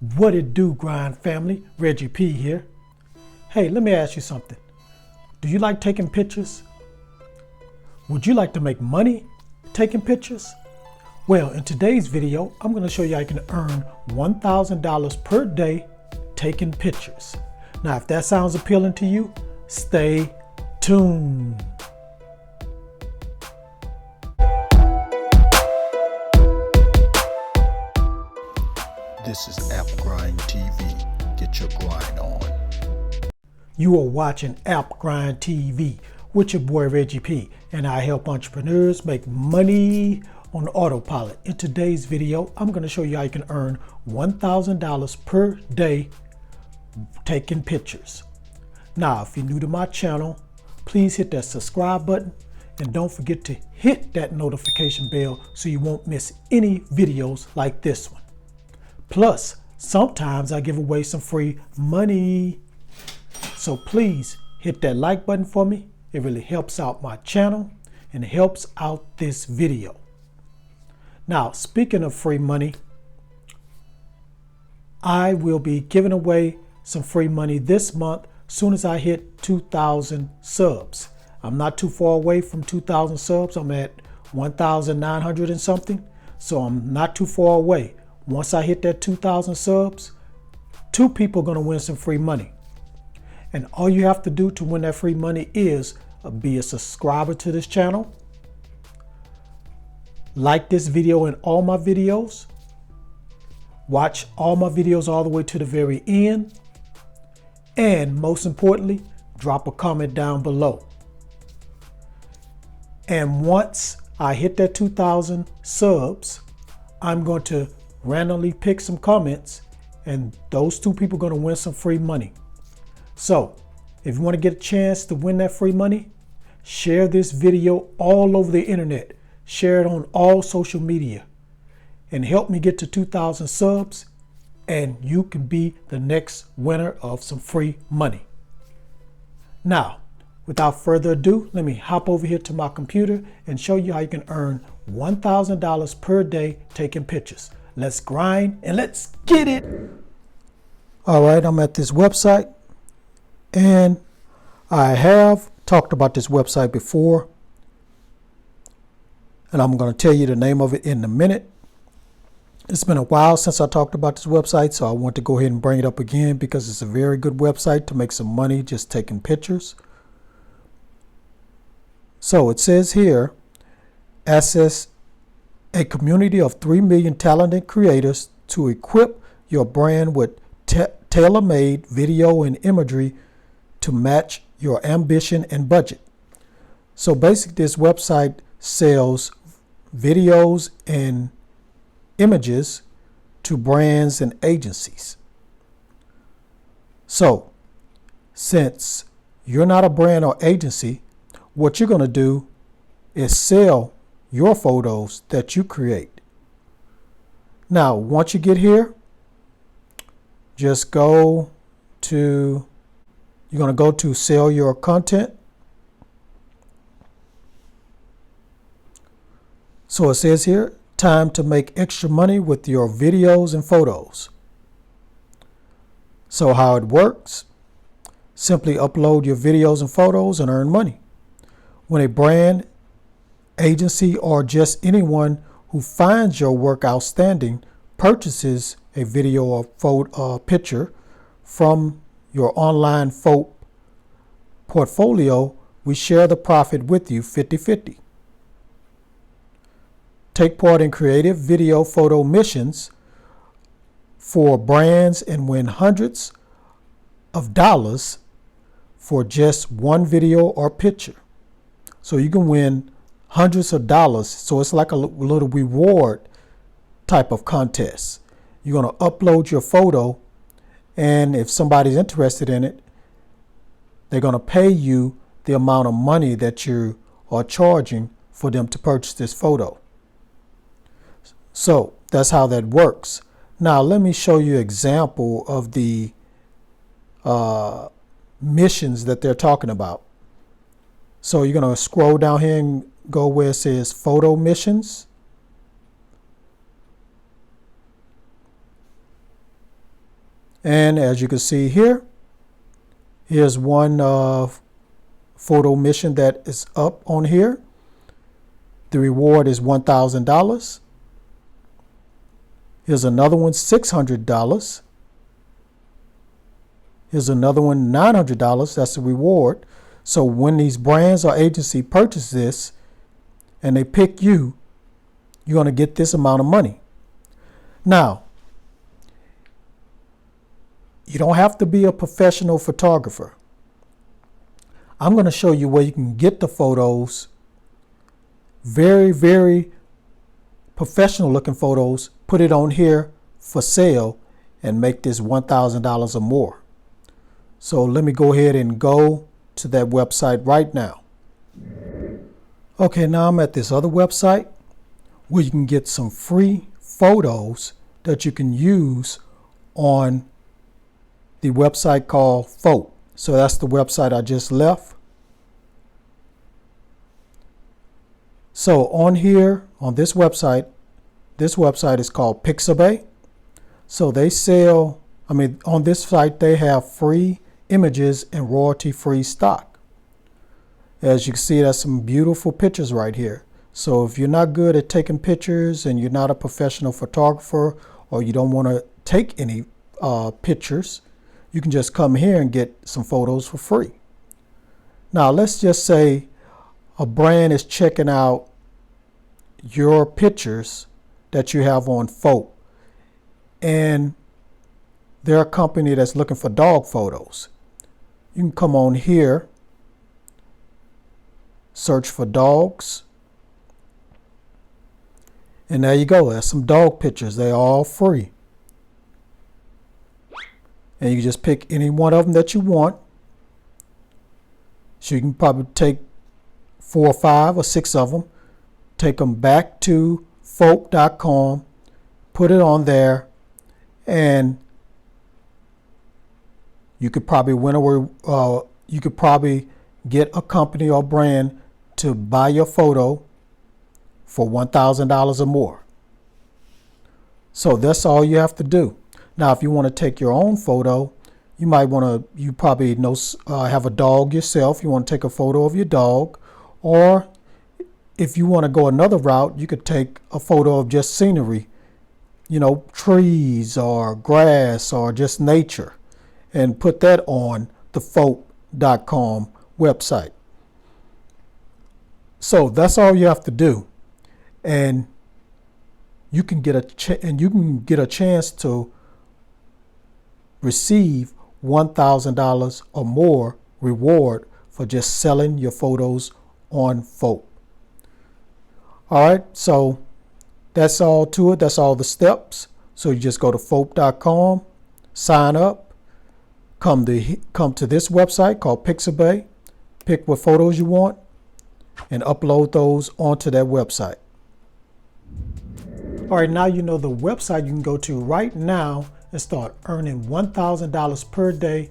What it do, grind family? Reggie P here. Hey, let me ask you something. Do you like taking pictures? Would you like to make money taking pictures? Well, in today's video, I'm going to show you how you can earn $1,000 per day taking pictures. Now, if that sounds appealing to you, stay tuned. This is App Grind TV. Get your grind on. You are watching App Grind TV with your boy Reggie P, and I help entrepreneurs make money on autopilot. In today's video, I'm going to show you how you can earn $1,000 per day taking pictures. Now, if you're new to my channel, please hit that subscribe button and don't forget to hit that notification bell so you won't miss any videos like this one. Plus, sometimes I give away some free money. So please hit that like button for me. It really helps out my channel and helps out this video. Now, speaking of free money, I will be giving away some free money this month soon as I hit 2,000 subs. I'm not too far away from 2,000 subs. I'm at 1,900 and something. So I'm not too far away. Once I hit that 2,000 subs, 2 people are going to win some free money. And all you have to do to win that free money is be a subscriber to this channel, like this video and all my videos, watch all my videos all the way to the very end, and most importantly, drop a comment down below. And once I hit that 2,000 subs, I'm going to randomly pick some comments, and those 2 people are going to win some free money. So if you want to get a chance to win that free money, share this video all over the internet. Share it on all social media and help me get to 2,000 subs, and you can be the next winner of some free money. Now, without further ado, let me hop over here to my computer and show you how you can earn $1,000 per day taking pictures. Let's grind and let's get it. All right, I'm at this website, and I have talked about this website before, and I'm going to tell you the name of it in a minute. It's been a while since I talked about this website, so I want to go ahead and bring it up again because it's a very good website to make some money just taking pictures. So it says here, access a community of 3 million talented creators to equip your brand with tailor-made video and imagery to match your ambition and budget. So basically, this website sells videos and images to brands and agencies. So since you're not a brand or agency, what you're going to do is sell your photos that you create. Now, once you get here, just you're going to go to sell your content. So it says here, time to make extra money with your videos and photos. So how it works, simply upload your videos and photos and earn money. When a brand, agency, or just anyone who finds your work outstanding purchases a video or photo picture from your online photo portfolio, we share the profit with you 50-50. Take part in creative video photo missions for brands and win hundreds of dollars for just one video or picture. So you can win hundreds of dollars. So it's like a little reward type of contest. You're going to upload your photo, and if somebody's interested in it, they're going to pay you the amount of money that you are charging for them to purchase this photo. So that's how that works. Now let me show you an example of the missions that they're talking about. So you're going to scroll down here and go where it says photo missions. And as you can see here, here's one photo mission that is up on here. The reward is $1,000. Here's another one, $600. Here's another one, $900. That's the reward. So when these brands or agency purchase this and they pick you, you're going to get this amount of money. Now, you don't have to be a professional photographer. I'm going to show you where you can get the photos, very, very professional looking photos, put it on here for sale and make this $1,000 or more. So let me go ahead and go to that website right now. Okay, now I'm at this other website where you can get some free photos that you can use on the website called Folk. So that's the website I just left. So on here, on this website is called Pixabay. So they sell, on this site they have free images and royalty-free stock. As you can see, that's some beautiful pictures right here. So if you're not good at taking pictures and you're not a professional photographer, or you don't want to take any pictures, you can just come here and get some photos for free. Now let's just say a brand is checking out your pictures that you have on Folk, and they're a company that's looking for dog photos. You can come on here, search for dogs, and there you go. There's some dog pictures. They're all free. And you just pick any one of them that you want. So you can probably take 4 or 5 or 6 of them, take them back to folk.com, put it on there, and you could probably you could probably get a company or brand to buy your photo for $1,000 or more. So that's all you have to do. Now, if you want to take your own photo, you probably have a dog yourself. You want to take a photo of your dog, or if you want to go another route, you could take a photo of just scenery, trees or grass or just nature, and put that on the folk.com website. So that's all you have to do, and you can get a chance to receive $1,000 or more reward for just selling your photos on Folk. All right, so that's all to it. That's all the steps. So you just go to folk.com, sign up, come to this website called Pixabay, pick what photos you want, and upload those onto that website. All right, now you know the website you can go to right now and start earning $1,000 per day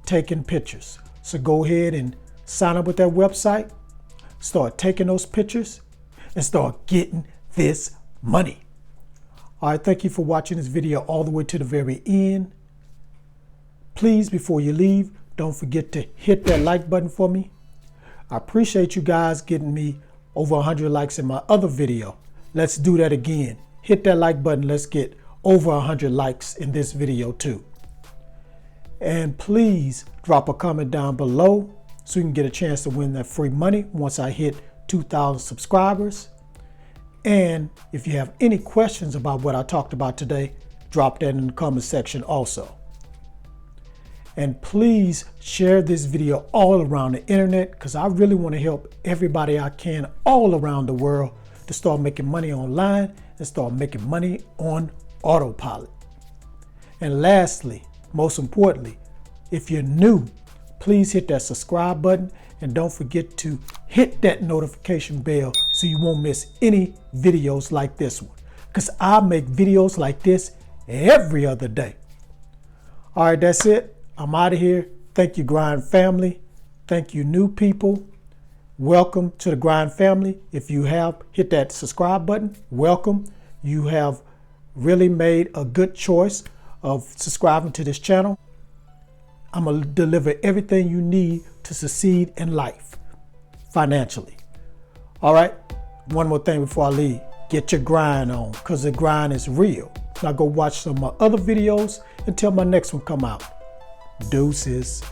taking pictures. So go ahead and sign up with that website, start taking those pictures, and start getting this money. All right, thank you for watching this video all the way to the very end. Please, before you leave, don't forget to hit that like button for me. I appreciate you guys getting me over 100 likes in my other video. Let's do that again. Hit that like button. Let's get over 100 likes in this video too. And please drop a comment down below so you can get a chance to win that free money once I hit 2,000 subscribers. And if you have any questions about what I talked about today, drop that in the comment section also. And please share this video all around the internet, because I really want to help everybody I can all around the world to start making money online and start making money on autopilot. And lastly, most importantly, if you're new, please hit that subscribe button and don't forget to hit that notification bell so you won't miss any videos like this one, because I make videos like this every other day. All right, that's it. I'm out of here. Thank you, Grind family. Thank you, new people. Welcome to the Grind family. If you have hit that subscribe button, welcome. You have really made a good choice of subscribing to this channel. I'm going to deliver everything you need to succeed in life financially. All right. One more thing before I leave. Get your grind on, because the grind is real. Now go watch some of my other videos until my next one come out. Deuces.